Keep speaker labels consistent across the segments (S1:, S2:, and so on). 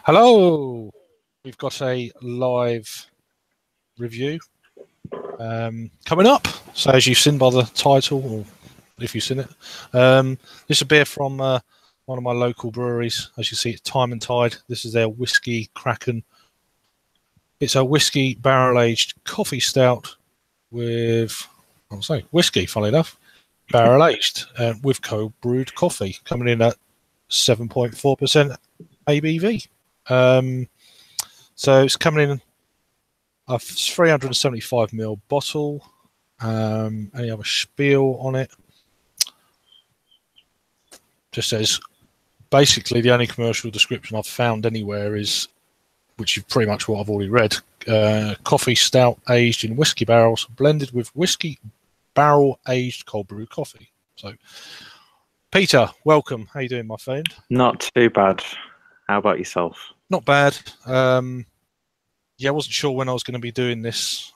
S1: Hello, we've got a live review coming up. So as you've seen by the title, or if you've seen it, this is a beer from one of my local breweries. As you see, it's Time&Tide. This is their Whisky Kraken. It's a whiskey barrel-aged coffee stout with, I'm saying whiskey, funnily enough, barrel-aged with cold-brewed coffee, coming in at 7.4% ABV. So it's coming in a 375ml bottle. Any other spiel on it? Just says basically the only commercial description I've found anywhere is, which is pretty much what I've already read, coffee stout aged in whiskey barrels, blended with whiskey barrel aged cold brew coffee. So, Peter, welcome. How you doing, my friend?
S2: Not too bad. How about yourself?
S1: Not bad. Yeah, I wasn't sure when I was going to be doing this.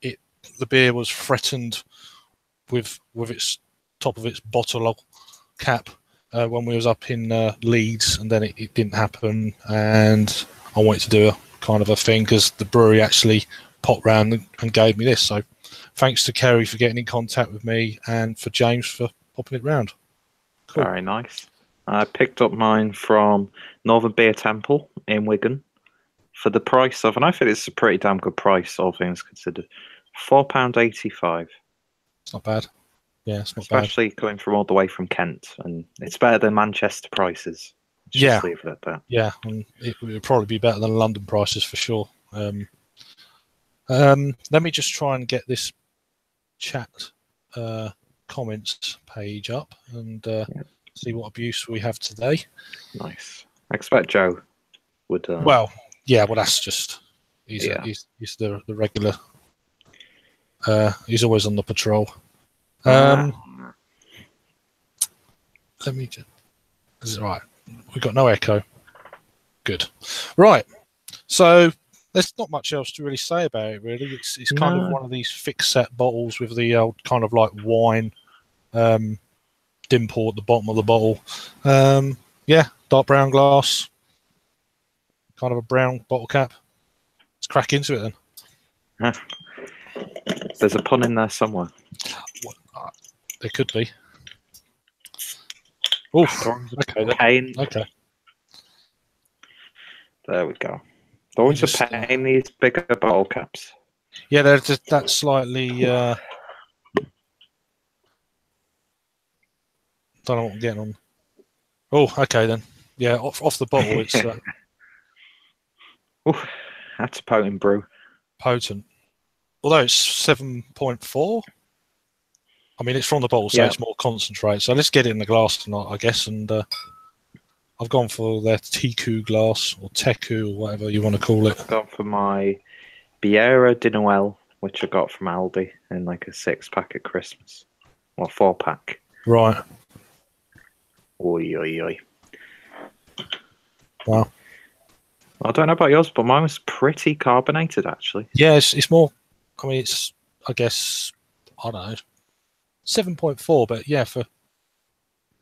S1: The beer was threatened with its top of its bottle cap when we was up in Leeds, and then it didn't happen. And I wanted to do a kind of a thing because the brewery actually popped round and gave me this. So thanks to Kerry for getting in contact with me, and for James for popping it round. Cool.
S2: Very nice. I picked up mine from Northern Beer Temple in Wigan for the price of, and I think it's a pretty damn good price, all things considered, £4.85.
S1: It's not bad. Yeah, it's not
S2: Especially coming from all the way from Kent, and it's better than Manchester prices.
S1: Just
S2: leave it at that.
S1: Yeah, and it would probably be better than London prices for sure. Let me just try and get this chat comments page up and see what abuse we have today.
S2: Nice. I expect Joe would.
S1: Well, that's just he's the regular. He's always on the patrol. Let me just. Is it right? We've got no echo. Good. Right. So there's not much else to really say about it. Really, it's kind of one of these fixed set bottles with the old kind of like wine dimple at the bottom of the bottle. Dark brown glass. Kind of a brown bottle cap. Let's crack into it then.
S2: There's a pun in there somewhere.
S1: There could be. Oh, okay.
S2: Pain.
S1: Okay.
S2: There we go. Always a pain, these bigger bottle caps.
S1: Yeah, they're just that slightly. Don't know what I'm getting on. Oh, okay then. Yeah, off the bottle, it's.
S2: That's a potent brew.
S1: Potent. Although it's 7.4. I mean, it's from the bottle, so it's more concentrate. So let's get it in the glass tonight, I guess. And I've gone for their Tiku glass, or Teku, or whatever you want to call it.
S2: I've gone for my Biera di Noel, which I got from Aldi in like a 6-pack at Christmas. Or 4-pack.
S1: Right.
S2: Oi, oi, oi.
S1: Wow.
S2: I don't know about yours, but mine was pretty carbonated, actually.
S1: Yeah, it's more. I mean, it's. I guess I don't know. 7.4, but yeah, for.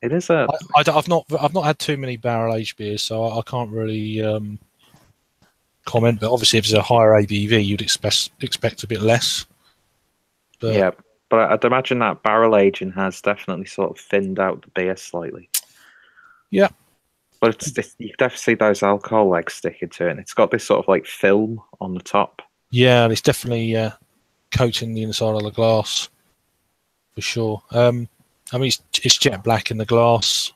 S2: It is a.
S1: I've not had too many barrel aged beers, so I can't really comment. But obviously, if it's a higher ABV, you'd expect a bit less. But,
S2: yeah, but I'd imagine that barrel aging has definitely sort of thinned out the beer slightly.
S1: Yeah.
S2: But you can definitely see those alcohol legs sticking to it, and it's got this sort of like film on the top.
S1: Yeah, and it's definitely coating the inside of the glass for sure. I mean, it's jet black in the glass.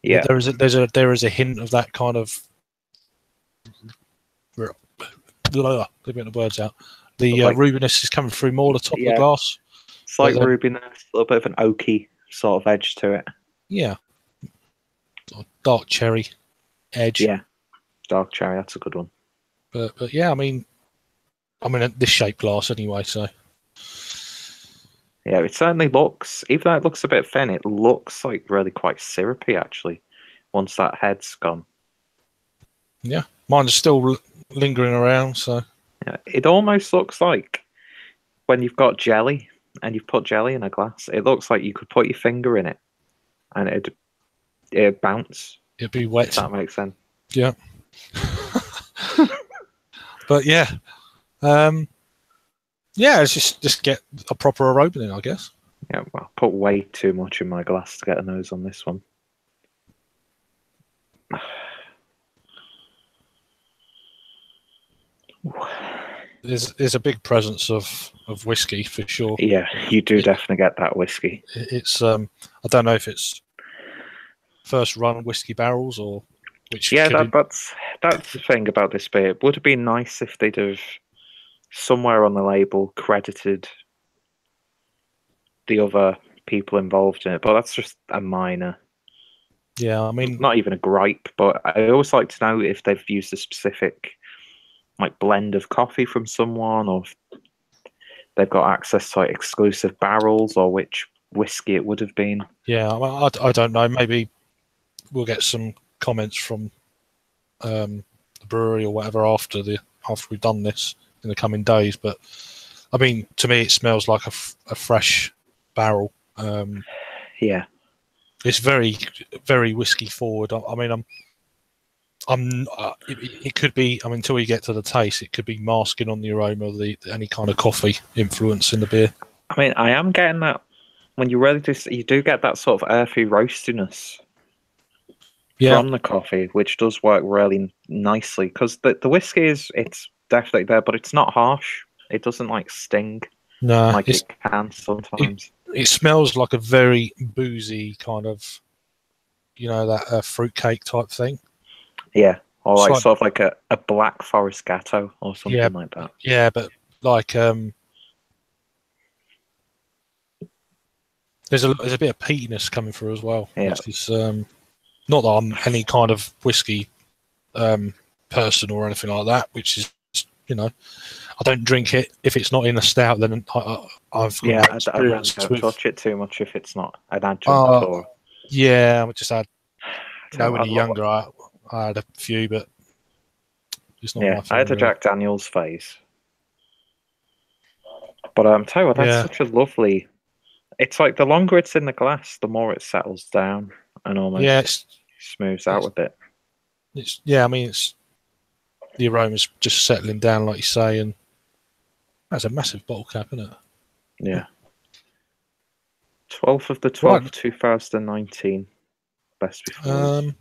S2: Yeah,
S1: there is a hint of that kind of. Let me get the words out. The like, rubiness is coming through more the top of the glass.
S2: It's like rubiness, a little bit of an oaky sort of edge to it.
S1: Yeah. Dark cherry edge.
S2: Yeah, dark cherry. That's a good one.
S1: But yeah, I mean this shape glass anyway. So
S2: yeah, it certainly looks. Even though it looks a bit thin, it looks like really quite syrupy actually. Once that head's gone.
S1: Yeah, mine's still lingering around. So
S2: yeah, it almost looks like when you've got jelly and you've put jelly in a glass. It looks like you could put your finger in it, and it'd bounce.
S1: It'd be wet.
S2: If that makes sense.
S1: Yeah. But yeah, it's just get a proper opening, I guess.
S2: Yeah, well, I put way too much in my glass to get a nose on this one.
S1: There's a big presence of whiskey for sure.
S2: Yeah, you do definitely get that whiskey.
S1: It's I don't know if it's first run whiskey barrels or which.
S2: Yeah, that's the thing about this beer. It would have been nice if they'd have somewhere on the label credited the other people involved in it, but that's just a minor.
S1: Yeah, I mean,
S2: not even a gripe, but I always like to know if they've used a specific like blend of coffee from someone, or if they've got access to like exclusive barrels, or which whiskey it would have been.
S1: Yeah, I don't know. Maybe we'll get some comments from the brewery or whatever after we've done this in the coming days. But I mean, to me, it smells like a fresh barrel.
S2: Yeah,
S1: it's very, very whiskey forward. I mean, it could be. I mean, until we get to the taste, it could be masking on the aroma of any kind of coffee influence in the beer.
S2: I mean, I am getting that when you really you do get that sort of earthy roastiness from the coffee, which does work really nicely because the whiskey it's definitely there, but it's not harsh. It doesn't like sting like it can sometimes.
S1: It smells like a very boozy kind of, that fruitcake type thing.
S2: Yeah, or like sort of like a Black Forest Gatto or something like that.
S1: Yeah, but like there's a bit of peatiness coming through as well.
S2: Yeah.
S1: Which is, not that I'm any kind of whiskey person or anything like that, which is, I don't drink it if it's not in a stout. Then I've
S2: I don't touch it too much if it's not an adjunct.
S1: Yeah, I just had. When you're younger, I had a few, but it's not.
S2: Yeah, I had a Jack Daniel's phase, but tell you what, that's such a lovely. It's like the longer it's in the glass, the more it settles down and almost smooths out a bit.
S1: I mean, it's the aroma's just settling down, like you say, and that's a massive bottle cap, isn't it?
S2: Yeah. 12th of the 12th, 2019. Best before.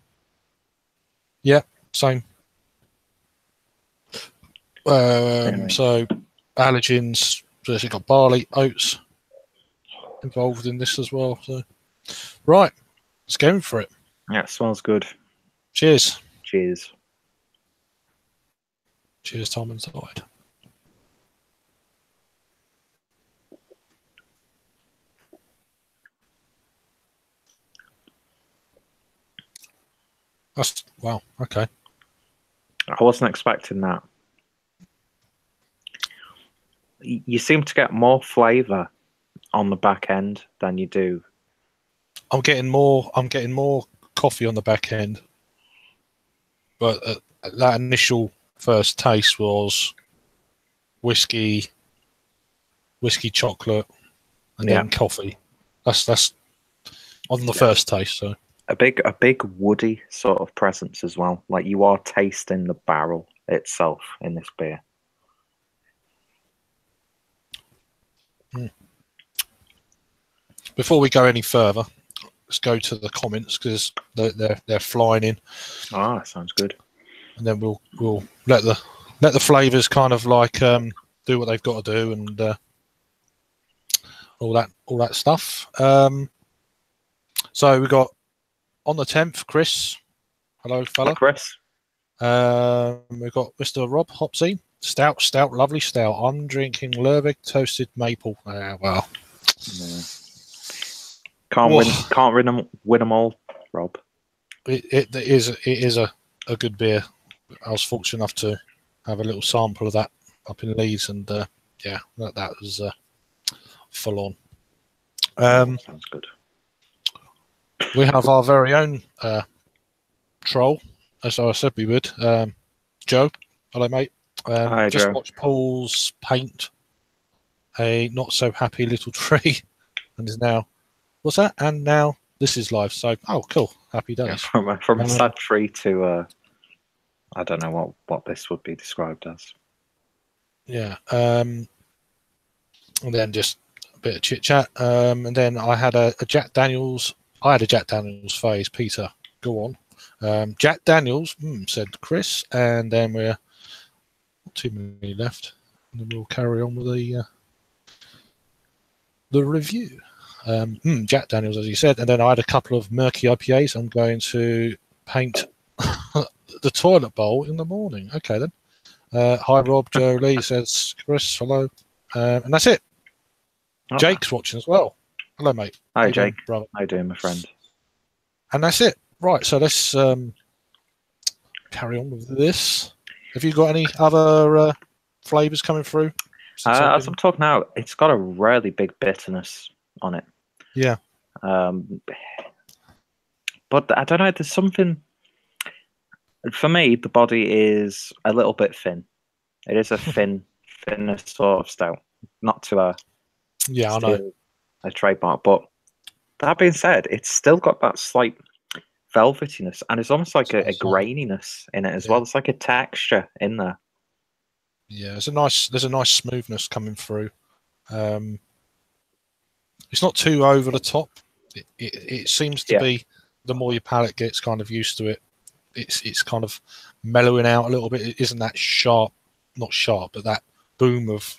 S1: Yeah, same.
S2: Anyway.
S1: So, allergens. So you've got barley, oats involved in this as well. So, right, let's go for it.
S2: Yeah, it smells good.
S1: Cheers.
S2: Cheers.
S1: Cheers, Time&Tide. Wow. Okay.
S2: I wasn't expecting that. You seem to get more flavour on the back end than you do.
S1: I'm getting more coffee on the back end, but that initial first taste was whiskey chocolate, and then coffee. That's on the first taste. So
S2: a big woody sort of presence as well. Like you are tasting the barrel itself in this beer.
S1: Before we go any further, let's go to the comments because they're flying in.
S2: Ah, that sounds good.
S1: And then we'll let the flavors kind of like do what they've got to do and all that stuff. So we got on the 10th, Chris. Hello, fella.
S2: Hi, Chris.
S1: We've got Mr. Rob Hopsy. Stout, lovely stout. I'm drinking Lervig toasted maple. Well,
S2: can't win them all, Rob.
S1: It is a good beer. I was fortunate enough to have a little sample of that up in Leeds, and that was full on.
S2: Sounds good.
S1: We have our very own troll, as I said we would. Joe, hello mate.
S2: Hi,
S1: just
S2: Joe.
S1: watched Paul's paint a not so happy little tree, and is now what's that? And now this is live. So cool, happy days.
S2: Yeah, from a sad tree to I don't know what this would be described as.
S1: Yeah. And then just a bit of chit chat. And then I had a Jack Daniels. I had a Jack Daniels phase. Peter, go on. Jack Daniels, said Chris. And then we're not too many left. And then we'll carry on with the review. Jack Daniels, as you said. And then I had a couple of murky IPAs. I'm going to paint the toilet bowl in the morning. Okay, then. Hi, Rob. Joe Lee says, Chris, hello. And that's it.
S2: Oh.
S1: Jake's watching as well. Hello, mate.
S2: Hi, Jake.
S1: Brother.
S2: How you doing, my friend? And
S1: that's it. Right, so let's carry on with this. Have you got any other flavours coming through?
S2: As I'm talking now, it's got a really big bitterness on it.
S1: Yeah.
S2: But I don't know, there's something... For me, the body is a little bit thin. It is a thinner sort of stout. Not to a trademark, but that being said, it's still got that slight velvetiness, and it's almost like a graininess in it as well. It's like a texture in there.
S1: Yeah, there's a nice smoothness coming through. It's not too over the top. It seems to be, the more your palate gets kind of used to it, it's kind of mellowing out a little bit. It isn't that sharp, not sharp, but that boom of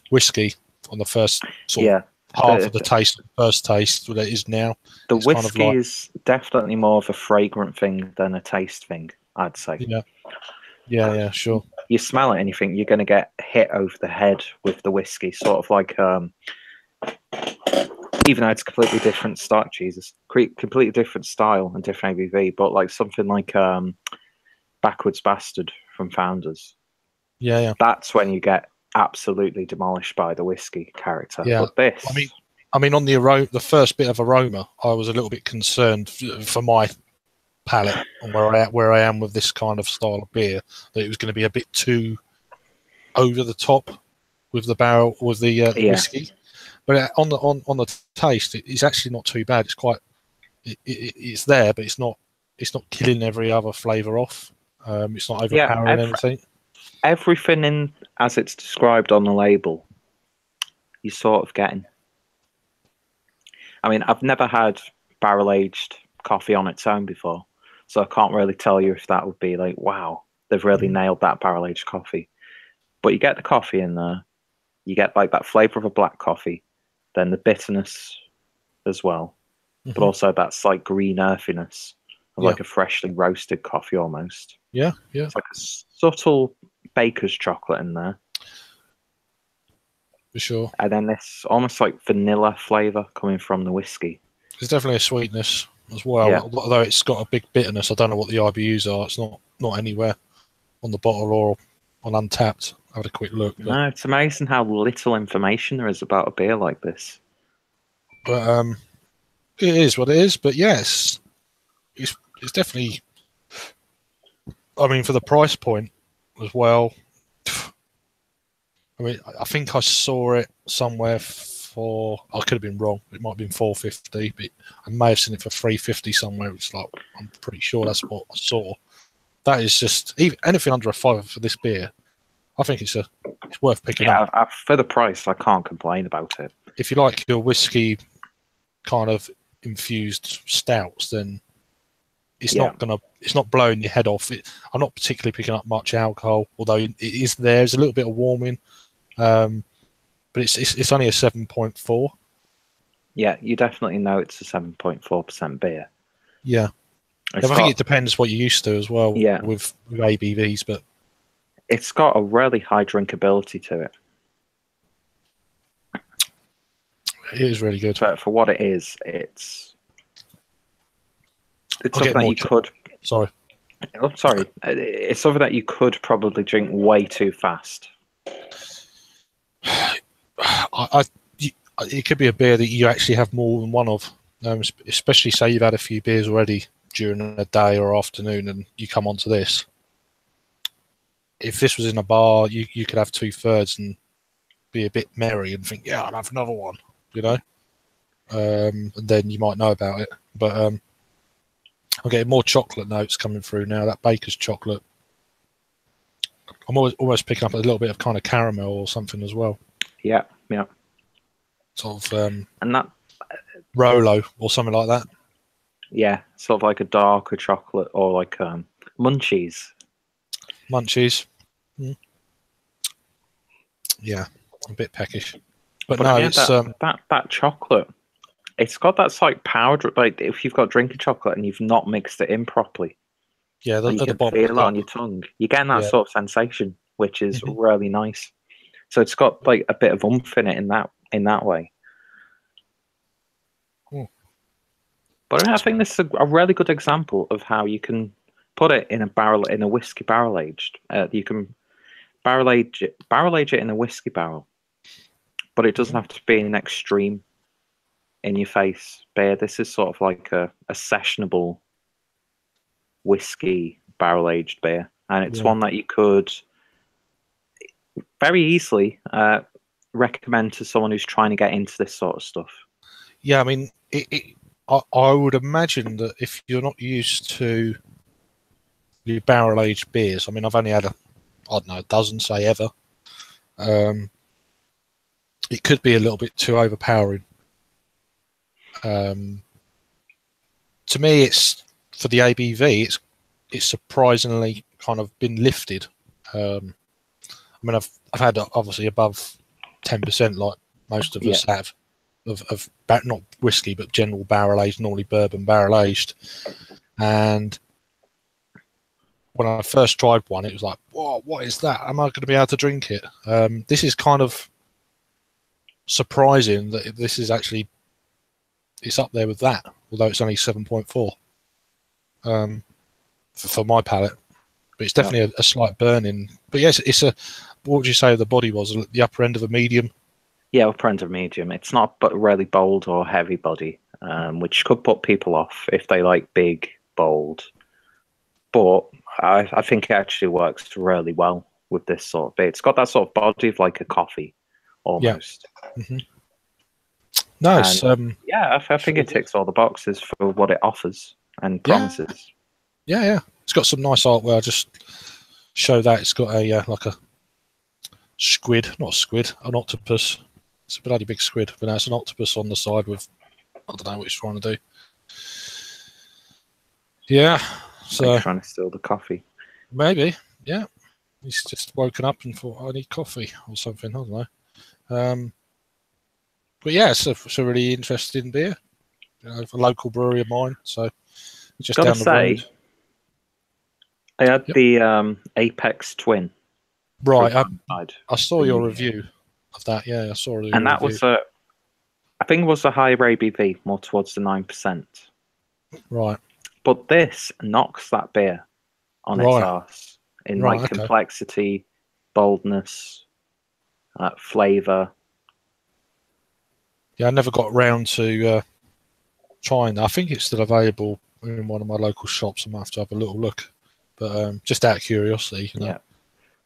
S1: whiskey on the first sort of half of the taste, first taste that it is now.
S2: The whiskey is definitely more of a fragrant thing than a taste thing, I'd say.
S1: Yeah, sure.
S2: You smell it and you think you're going to get hit over the head with the whiskey, sort of like, even though it's completely different style, completely different style and different ABV, but like something like Backwoods Bastard from Founders.
S1: Yeah.
S2: That's when you get absolutely demolished by the whiskey character.
S1: Yeah.
S2: But this...
S1: I mean, on the first bit of aroma, I was a little bit concerned for my palate and where I am with this kind of style of beer, that it was going to be a bit too over the top with the barrel, with the whiskey. But on the taste, it's actually not too bad. It's quite, it's there, but it's not killing every other flavour off. It's not overpowering anything.
S2: Everything in as it's described on the label, you're sort of getting. I mean, I've never had barrel aged coffee on its own before, so I can't really tell you if that would be like, wow, they've really nailed that barrel aged coffee. But you get the coffee in there, you get like that flavour of a black coffee, then the bitterness as well, but also that slight green earthiness of like a freshly roasted coffee almost.
S1: Yeah.
S2: It's like a subtle baker's chocolate in there.
S1: For sure.
S2: And then this almost like vanilla flavour coming from the whiskey. There's
S1: definitely a sweetness as well, although it's got a big bitterness. I don't know what the IBUs are. It's not anywhere on the bottle or on Untapped. I had a quick look. But...
S2: No, it's amazing how little information there is about a beer like this.
S1: But it is what it is. But yes, it's definitely. I mean, for the price point as well. I mean, I think I saw it somewhere for. I could have been wrong. It might have been $4.50, but I may have seen it for $3.50 somewhere. It's like, I'm pretty sure that's what I saw. That is just anything under a $5 for this beer. I think it's worth picking up.
S2: For the price, I can't complain about it.
S1: If you like your whiskey kind of infused stouts, then it's not blowing your head off. I'm not particularly picking up much alcohol, although it is there. There's a little bit of warming, but it's only a 7.4.
S2: Yeah, you definitely know it's a 7.4% beer.
S1: Yeah, I think it depends what you're used to as well.
S2: Yeah.
S1: with ABVs, but
S2: it's got a really high drinkability to it.
S1: It is really good.
S2: But for what it is, it's something that you could.
S1: Sorry.
S2: Oh, sorry. It's something that you could probably drink way too fast.
S1: It could be a beer that you actually have more than one of, especially say you've had a few beers already during a day or afternoon, and you come onto this. If this was in a bar, you could have 2/3 and be a bit merry and think, yeah, I'll have another one, and then you might know about it. But I'm getting more chocolate notes coming through now. That baker's chocolate. I'm almost picking up a little bit of kind of caramel or something as well.
S2: Yeah, yeah.
S1: Sort of
S2: and that
S1: Rolo or something like that.
S2: Yeah, sort of like a darker chocolate or like munchies.
S1: Munchies. Mm. Yeah, a bit peckish. But no,
S2: again,
S1: it's
S2: that chocolate. It's got that slight powder. Like if you've got drinking chocolate and you've not mixed it in properly,
S1: yeah,
S2: and you can feel it on your tongue, you're getting that sort of sensation, which is really nice. So it's got like a bit of oomph in it in that way.
S1: Mm.
S2: But I think this is a really good example of how you can put it in a whiskey barrel aged. You can barrel age it in a whiskey barrel, but it doesn't have to be an extreme in your face beer. This is sort of like a sessionable whiskey barrel aged beer, and it's one that you could very easily recommend to someone who's trying to get into this sort of stuff.
S1: Yeah, I mean, I would imagine that if you're not used to your barrel aged beers, I mean, I've only had a dozen, say, ever. It could be a little bit too overpowering. To me, it's for the ABV. It's surprisingly kind of been lifted. I mean, I've had obviously above 10%, like most of us have, of not whiskey but general barrel aged, normally bourbon barrel aged. And when I first tried one, it was like, "Whoa, what is that? Am I going to be able to drink it?" This is kind of surprising that this is actually it's up there with that, although it's only 7.4 for my palate. But it's definitely a slight burn-in. But yes, it's a. What would you say the body was? The upper end of a medium?
S2: Yeah, upper end of medium. It's not but really bold or heavy body, which could put people off if they like big, bold. But I think it actually works really well with this sort of beer. It's got that sort of body of like a coffee, almost.
S1: Yeah. Mm-hmm. No, it's,
S2: I think it ticks all the boxes for what it offers and promises.
S1: Yeah. It's got some nice artwork. I'll just show that. It's got a like a squid, not a squid, an octopus. It's a bloody big squid, but now it's an octopus on the side with, I don't know what he's trying to do. Yeah, so
S2: like trying to steal the coffee.
S1: Maybe, yeah. He's just woken up and thought, I need coffee or something. I don't know. But yeah, it's a really interesting beer. You know, a local brewery of mine, so just down the road.
S2: I had the Apex Twin.
S1: Right, I saw your review of that. Yeah, I saw it.
S2: And that was I think it was a higher ABV, more towards the 9%.
S1: Right.
S2: But this knocks that beer on its arse in complexity, boldness, flavour.
S1: Yeah, I never got round to trying that. I think it's still available in one of my local shops. I might have to have a little look. But just out of curiosity, you know.
S2: Yeah.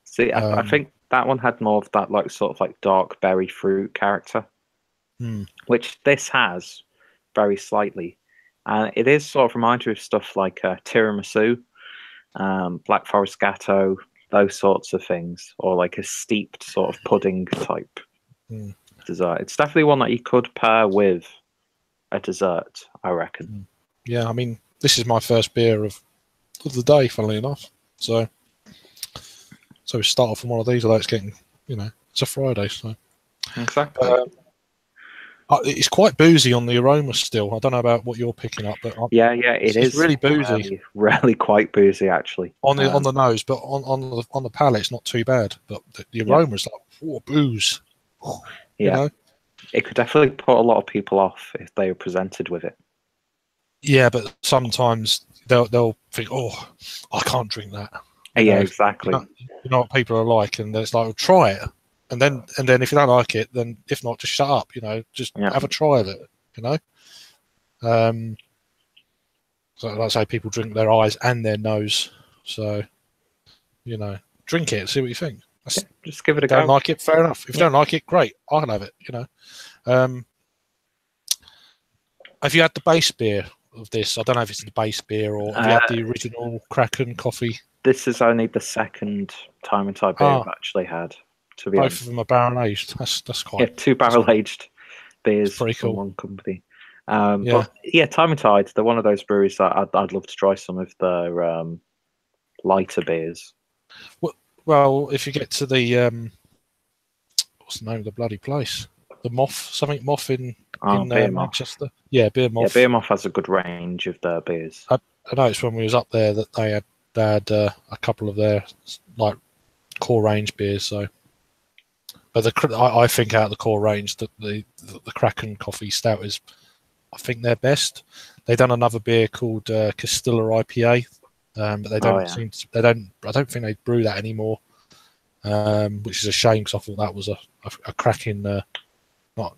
S2: See, I think that one had more of that like sort of like dark berry fruit character, which this has very slightly. And it is sort of reminds you of stuff like tiramisu, Black Forest Gatto, those sorts of things, or like a steeped sort of pudding type dessert. It's definitely one that you could pair with a dessert, I reckon.
S1: Yeah, I mean, this is my first beer of the day, funnily enough. So we start off on one of these, although it's getting, it's a Friday, so.
S2: Exactly.
S1: It's quite boozy on the aroma still. I don't know about what you're picking up, but
S2: it is.
S1: It's really boozy.
S2: Really quite boozy, actually.
S1: On the nose, but on the palate, it's not too bad. But the aroma is like, whoa, booze.
S2: Yeah,
S1: you know?
S2: It could definitely put a lot of people off if they were presented with it.
S1: Yeah, but sometimes they'll think, oh, I can't drink that.
S2: Yeah, exactly.
S1: You know what people are like, and it's like, well, try it. And then if you don't like it, then if not, just shut up. Just have a try of it. So like I say, people drink their eyes and their nose. So, drink it, see what you think.
S2: Just give it a go.
S1: Don't like it, fair enough. If you don't like it, great. I can have it. Have you had the base beer of this? I don't know if it's the base beer or have you had the original Kraken coffee?
S2: This is only the second Time&Tide beer I've actually had. To be
S1: both
S2: honest,
S1: of them are barrel aged. That's quite
S2: 2 barrel aged beers
S1: pretty
S2: from
S1: cool.
S2: one company. But yeah, Time&Tide, they're one of those breweries that I'd love to try some of their lighter beers.
S1: Well, if you get to the what's the name of the bloody place? The Moth in Manchester. Moth. Yeah, Beer Moth.
S2: Yeah, Beer Moth has a good range of their beers.
S1: I noticed when we was up there that they had a couple of their like core range beers. So, but I think out of the core range that the Kraken coffee stout is, I think they're best. They done another beer called Castilla IPA, but they don't seem to, they don't. I don't think they brew that anymore, which is a shame because I thought that was a cracking, not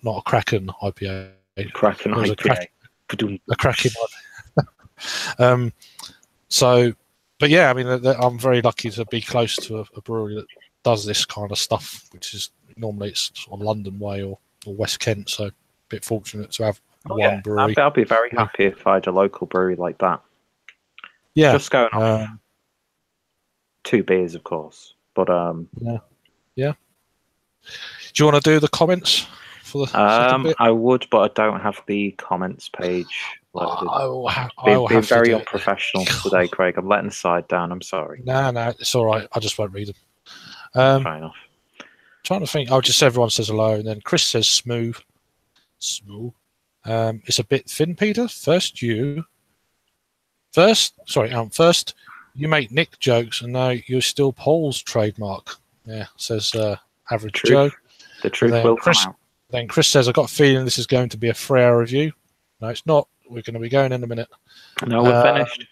S1: a Kraken IPA.
S2: Kraken IPA.
S1: A Kraken. So, but yeah, I mean, I'm very lucky to be close to a brewery that does this kind of stuff, which is normally it's sort of London way or West Kent. So, a bit fortunate to have one brewery.
S2: I'll be very happy if I had a local brewery like that.
S1: Yeah,
S2: just going off 2 beers, of course, but
S1: yeah. Do you want to do the comments for the second bit?
S2: I would, but I don't have the comments page loaded.
S1: I'll
S2: being
S1: have
S2: very
S1: to
S2: unprofessional today, Craig. I'm letting the side down. I'm sorry.
S1: No, it's all right. I just won't read them.
S2: Fair enough.
S1: Trying to think. Just everyone says hello, and then Chris says smooth. It's a bit thin, Peter. First, you make Nick jokes, and now you're still Paul's trademark. Yeah, says Average Joe.
S2: The truth will come out.
S1: Then Chris says, I've got a feeling this is going to be a 3-hour review. No, it's not. We're going to be going in a minute.
S2: No, we're finished.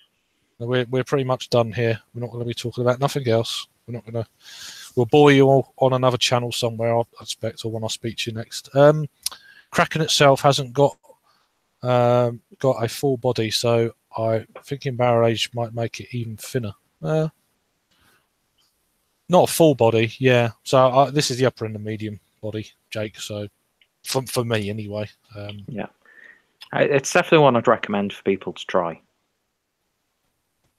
S1: We're pretty much done here. We're not going to be talking about nothing else. We'll bore you all on another channel somewhere, I expect, or when I speak to you next. Kraken itself hasn't got a full body, so I thinking barrel age might make it even thinner. Not a full body, yeah. So this is the upper and the medium body, Jake. So for me, anyway.
S2: Yeah, it's definitely one I'd recommend for people to try.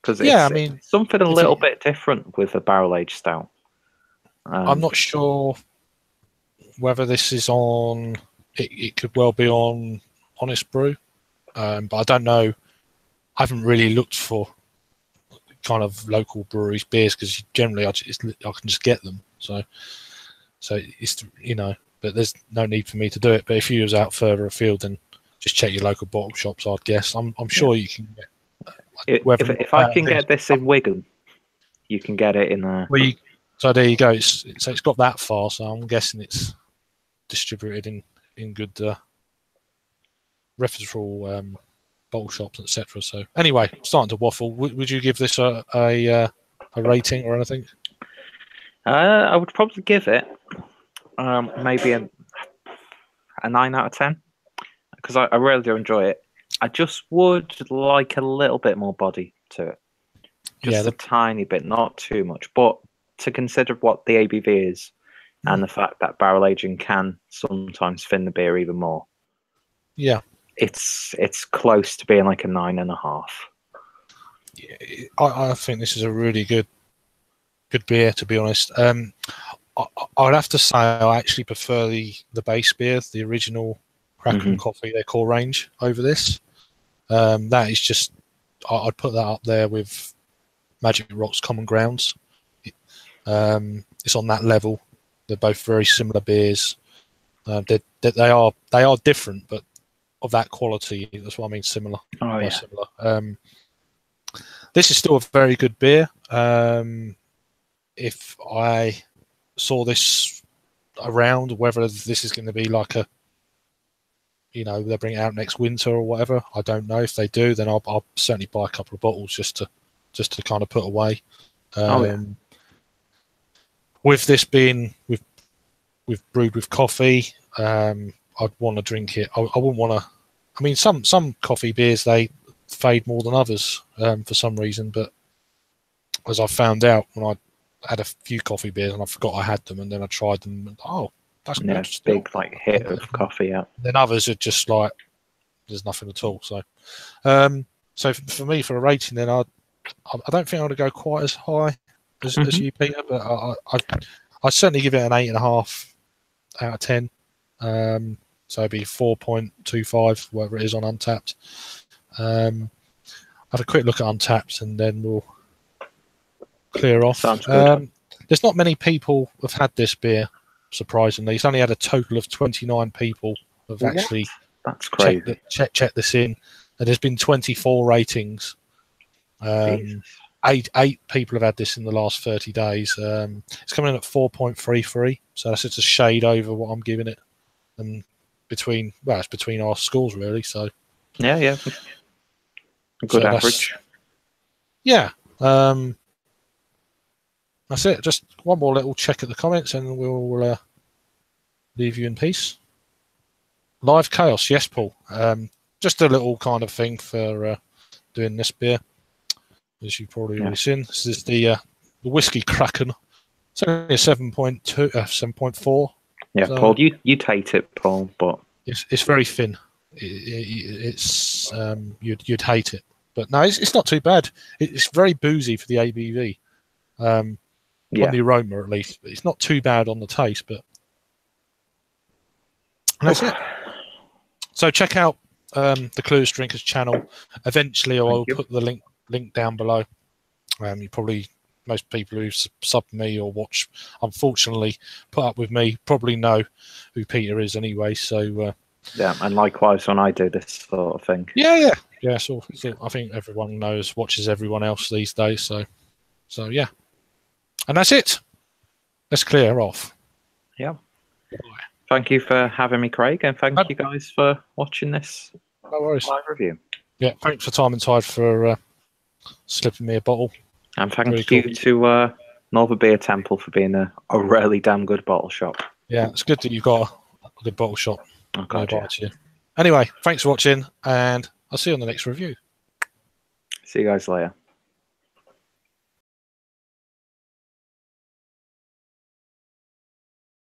S2: Because it's something a little bit different with a barrel aged stout.
S1: I'm not sure whether this is on. It could well be on Honest Brew, but I don't know. I haven't really looked for kind of local breweries beers because generally I can just get them. So it's but there's no need for me to do it. But if you was out further afield, then just check your local bottle shops. I'd guess. I'm sure you can get.
S2: If I can get this in Wigan, you can get it in there.
S1: So there you go. It's got that far. So I'm guessing it's distributed in good reputable bottle shops, etc. So anyway, starting to waffle. Would you give this a rating or anything?
S2: I would probably give it maybe a 9 out of 10 because I really do enjoy it. I just would like a little bit more body to it. Just a tiny bit, not too much. But to consider what the ABV is and the fact that barrel aging can sometimes thin the beer even more. Yeah. It's close to being like a 9.5.
S1: Yeah, I think this is a really good beer, to be honest. I'd have to say I actually prefer the base beer, the original Kraken coffee, their core range, over this. That is just, I'd put that up there with Magic Rock's Common Grounds. It's on that level. They're both very similar beers. They are different, but of that quality. That's what I mean. Similar.
S2: Oh yeah.
S1: Similar. This is still a very good beer. If I saw this around, whether this is going to be like a, they'll bring it out next winter or whatever, I don't know. If they do, then I'll certainly buy a couple of bottles just to kind of put away. With this being with brewed with coffee, I'd want to drink it. I wouldn't want to. I mean, some coffee beers they fade more than others for some reason, but as I found out when I had a few coffee beers and I forgot I had them, and then I tried them. And, that's good.
S2: Big like hit of coffee. Yeah.
S1: Then others are just like there's nothing at all. So, so for me, for a rating, then I don't think I want to go quite as high as you, Peter, but I certainly give it an 8.5 out of 10. So it'd be 4.25, whatever it is on Untapped. Have a quick look at Untapped, and then we'll clear off.
S2: Sounds good.
S1: There's not many people have had this beer, surprisingly. It's only had a total of 29 people have actually
S2: That's crazy.
S1: checked this in. And there's been 24 ratings. 8 people have had this in the last 30 days. It's coming in at 4.33, so that's just a shade over what I'm giving it. And it's between our scores, really. So
S2: yeah. A good average.
S1: Yeah. That's it. Just one more little check at the comments, and we'll leave you in peace. Live Chaos, yes, Paul. Just a little kind of thing for doing this beer, as you've probably already seen. This is the Whisky Kraken. It's only a 7.4.
S2: Yeah, so, Paul, you'd hate it, Paul, but
S1: it's very thin. It's you'd hate it, but no, it's not too bad. It's very boozy for the ABV. On the aroma, at least. It's not too bad on the taste, but that's it. So check out the Clueless Drinkers channel. Eventually, I'll put the link down below. Most people who sub me or watch, unfortunately, put up with me, probably know who Peter is anyway. So
S2: yeah, and likewise when I do this sort of thing.
S1: Yeah. So I think everyone watches everyone else these days. So yeah. And that's it. Let's clear off.
S2: Yeah. Thank you for having me, Craig, and thank you guys for watching this live review. Yeah, thanks for Time&Tide for slipping me a bottle. And thank you to Northern Beer Temple for being a really damn good bottle shop. Yeah, it's good that you've got a good bottle shop. Oh, God, yeah. Anyway, thanks for watching, and I'll see you on the next review. See you guys later.